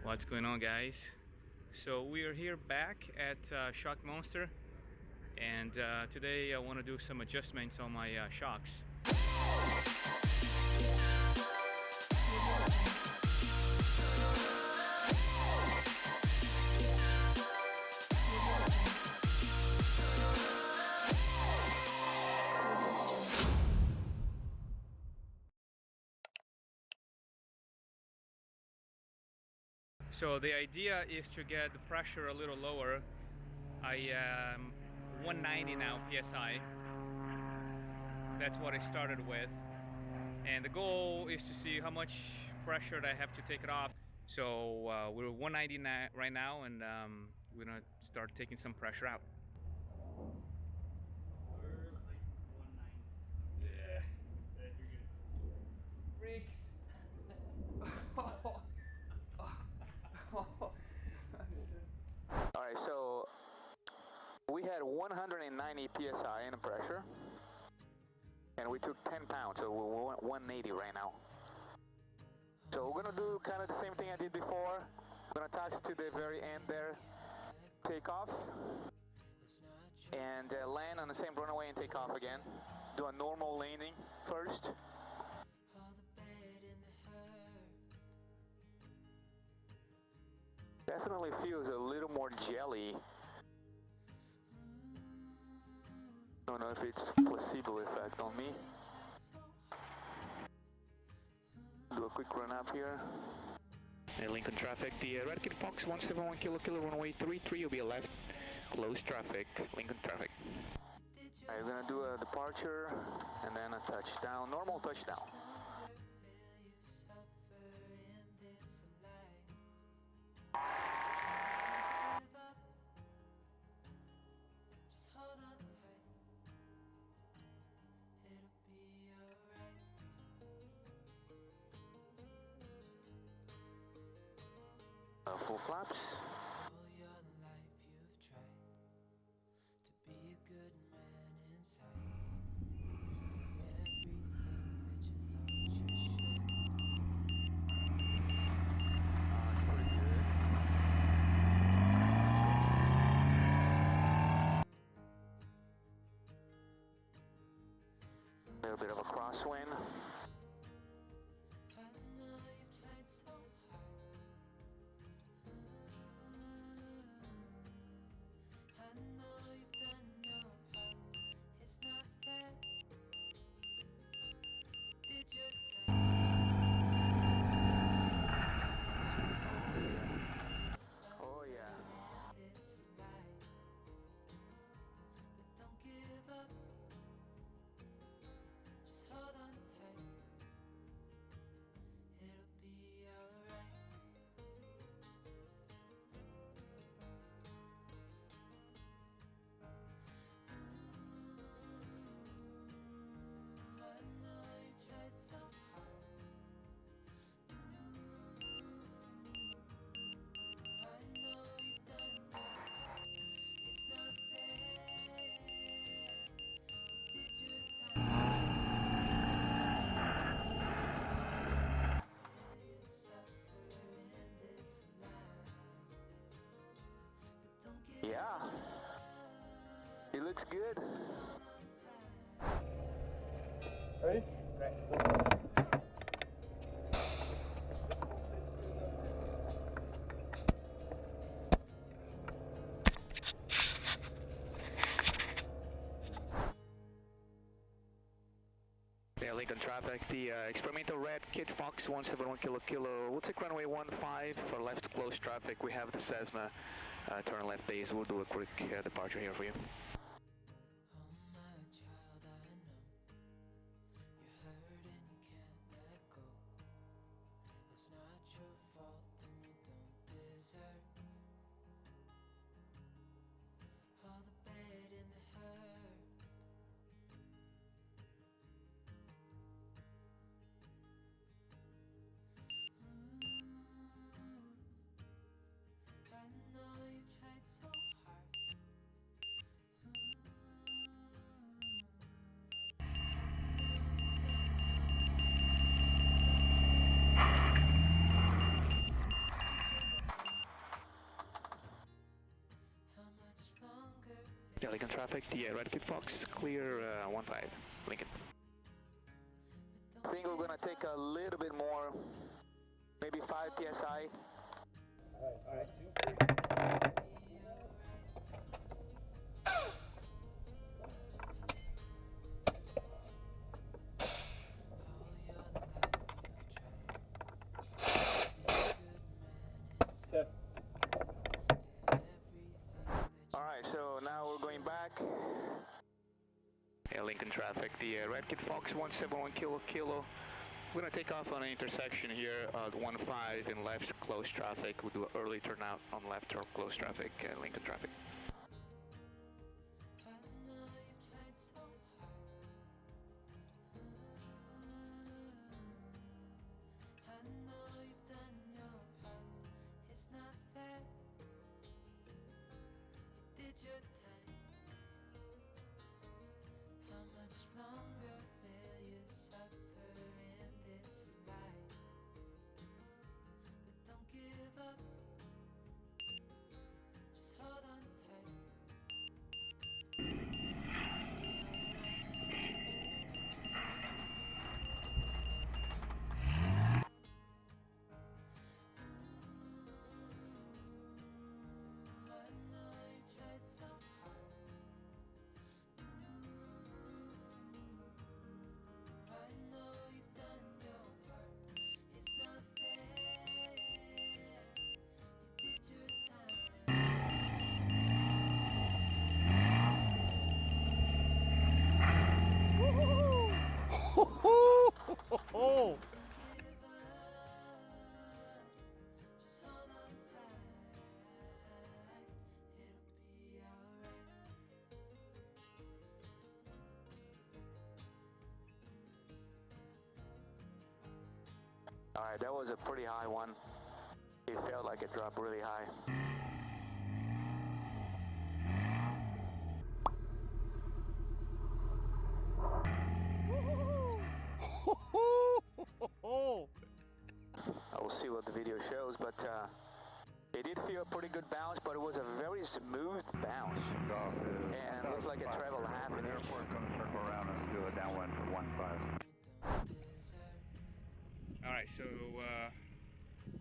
What's going on, guys? So we are here back at Shock Monster, and today I want to do some adjustments on my shocks. So the idea is to get the pressure a little lower. I am 190 now PSI. That's what I started with. And the goal is to see how much pressure I have to take it off. So we're 190 right now, and we're gonna start taking some pressure out. We're like 190. Yeah, you're good. Freaks. Alright, so we had 190 psi in the pressure, and we took 10 pounds, so we're 180 right now. So we're gonna do kind of the same thing I did before. We're gonna touch to the very end there, take off, and land on the same runway and take off again. Do a normal landing first. Definitely feels a little more jelly. Don't know if it's placebo effect on me. Do a quick run up here. Hey, Lincoln traffic, the red Kitfox 171 kilo runway 33 will be a left, close traffic, Lincoln traffic. I'm gonna do a departure and then a touchdown, normal touchdown. Full flaps. All your life you've tried to be a good man inside. Everything that you thought you should. Pretty good. A little bit of a crosswind. I know you've tried so hard. I know you've done your part. It's not fair. Did your time. Oh yeah. It's a lie. But don't give up. Just hold on tight. It'll be alright. I know you tried so hard. I know you've done your part. It's not fair. You did your time. You suffer in this life. But don't give Yeah. It looks good. Ready? Right. Yeah, Lincoln traffic, the experimental red Kitfox 171 kilo, we'll take runway 15 for left close traffic. We have the Cessna turn left base. We'll do a quick departure here for you. Oh my child, I know you're hurt and you can't let go. It's not your fault and you don't deserve all the bad and the hurt. I know you tried so hard. Yeah, Lincoln traffic, the red Kitfox, clear 15, Lincoln. I think we're gonna take a little bit more, maybe 5 psi. Alright, so now we're going back. Yeah, Lincoln traffic, the red Kitfox 171 kilo. We're gonna take off on an intersection here at 15 in left close traffic. We'll do an early turnout on left or close traffic, Lincoln traffic. Alright, that was a pretty high one. It felt like it dropped really high. I will see what the video shows, but it did feel a pretty good bounce, but it was a very smooth bounce. And it looks like it traveled half an inch. Airport's gonna circle around and do a downwind for 15. Alright, so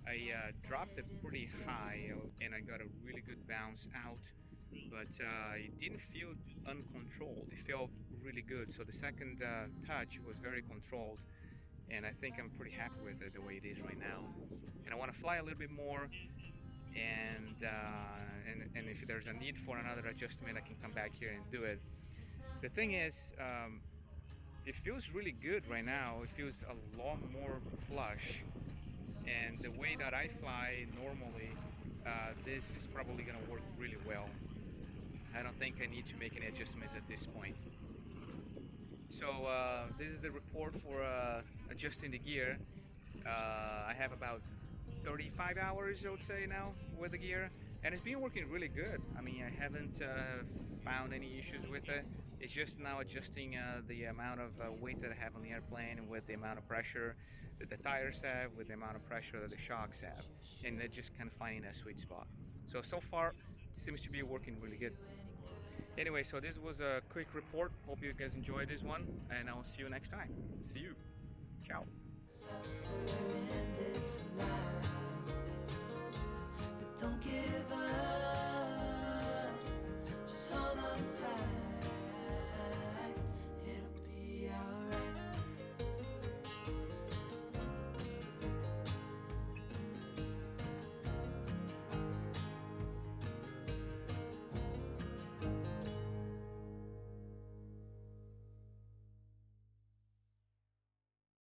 I dropped it pretty high and I got a really good bounce out, but it didn't feel uncontrolled. It felt really good. So the second touch was very controlled, and I think I'm pretty happy with it the way it is right now. And I want to fly a little bit more, and if there's a need for another adjustment, I can come back here and do it. The thing is, it feels really good right now. It feels a lot more plush, and the way that I fly normally, this is probably gonna work really well. I don't think I need to make any adjustments at this point. So this is the report for adjusting the gear. I have about 35 hours, I would say, now with the gear, and it's been working really good. I mean, I haven't found any issues with it. It's just now adjusting the amount of weight that I have on the airplane with the amount of pressure that the tires have, with the amount of pressure that the shocks have, and they're just kind of finding a sweet spot. So far, it seems to be working really good. Anyway, so this was a quick report. Hope you guys enjoyed this one, and I'll see you next time. See you. Ciao.